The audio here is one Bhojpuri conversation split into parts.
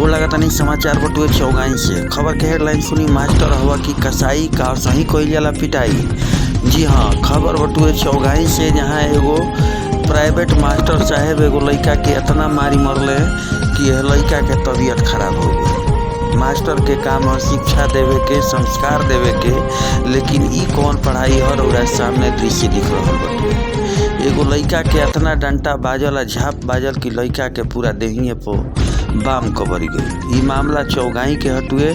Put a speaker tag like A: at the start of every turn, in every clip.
A: गोड़ लागतानी समाचार बटुए चौगाई से। खबर के हेडलाइन सुनी, मास्टर हवा की कसाई का सही कोई जाला पिटाई। जी हाँ, खबर बटुए चौगाई से, जहाँ एगो प्राइवेट मास्टर साहेब एगो लड़का के इतना मारी मरले कि यह लड़का के तबीयत खराब हो गई। मास्टर के काम है शिक्षा देवे के, संस्कार देवे के, लेकिन ई कौन पढ़ाई हर और सामने दृश्य दिख रहा बटुए। एगो लड़का के इतना डंटा बाजल, झाप बाजल कि लड़का के पूरा देहिए पो बाम कबरी गई। ई मामला चौगाई के हटुए।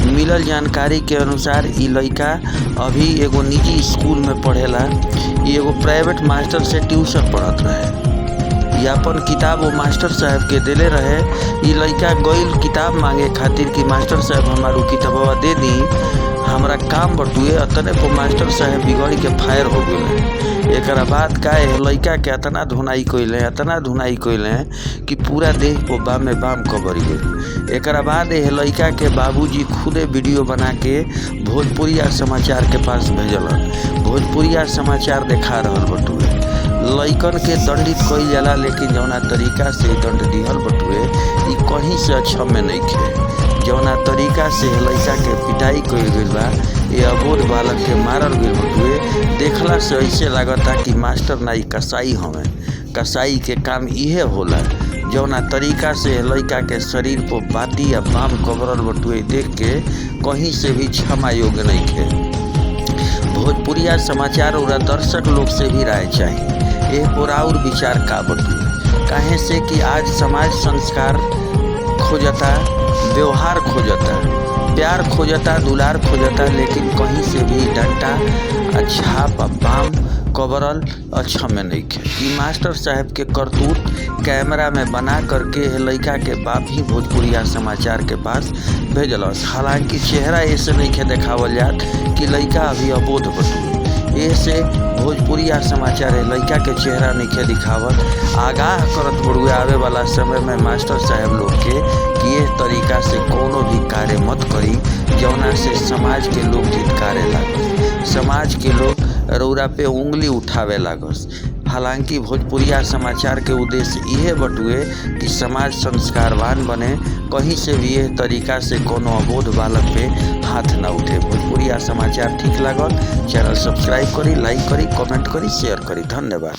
A: मिलल जानकारी के अनुसार ई लड़का अभी एगो निजी स्कूल में पढ़ेला। एगो प्राइवेट मास्टर से ट्यूशन पढ़त रहे। ये अपन किताब वो मास्टर साहब के देले रहे। ई लड़का गइल किताब मांगे खातिर कि मास्टर साहब हमारू किताबवा दे दी, हमरा काम बटुए। अतने को मास्टर साहब बिगड़ के फायर हो गए। एक बाद का लड़का के इतना धुनाई कोइले कि पूरा देह को बाम में बाम कबरी गई। एक बाद लड़का के बाबूजी खुदे वीडियो बना के भोजपुरिया समाचार के पास भेजलन। भोजपुरिया समाचार देखा रहल बटुए। लड़कन के दंडित कइल जाला, लेकिन जौना तरीका से दंड दिहल बटुए ई कहीं से अच्छा में नहीं खे। जौना तरीका से लड़का के पिटाई कइल गइल बा, ये अबोध बालक के मारल गइल बटुए, देखला से ऐसे लागता कि मास्टर नाई कसाई हमें। कसाई के काम इहे होला। जौना तरीका से लड़का के शरीर पर बाती या बाम कबरल बटुए देख के कहीं से भी क्षमा योग्य नहीं थे। भोजपुरिया समाचार और दर्शक लोग से भी राय चाहिए। यह पुराउर विचार का बटुए, काहे से कि आज समाज संस्कार खोजता, व्यवहार खोजता, प्यार खोजता, दुलार खोजता, लेकिन कहीं से भी डंटा झाप बाम कबरल अच्छा में नहीं खे। ई मास्टर साहब के करतूत कैमरा में बना करके लड़का के बाप ही भोजपुरिया समाचार के पास भेजलस। हालांकि चेहरा ऐसे नहीं खे देखावल जात कि लड़का अभी अबोध बटुए। ऐसे भोजपुरिया समाचार है लड़का के चेहरा नहीं खे दिखावत। आगाह करत बड़ुए आवे वाला समय में मास्टर साहब लोग के कि ये तरीका से कोनो भी कार्य मत करी जौना से समाज के लोग धिक्कारे लागस, समाज के लोग रौरा पे उंगली उठावे लागस। हालांकि भोजपुरिया समाचार के उद्देश्य यह बटुए कि समाज संस्कारवान बने, कहीं से भी यह तरीका से कोनो अबोध बालक पे हाथ न उठे। भोजपुरिया समाचार ठीक लागल, चैनल सब्सक्राइब करी, लाइक करी, कमेंट करी, शेयर करी। धन्यवाद।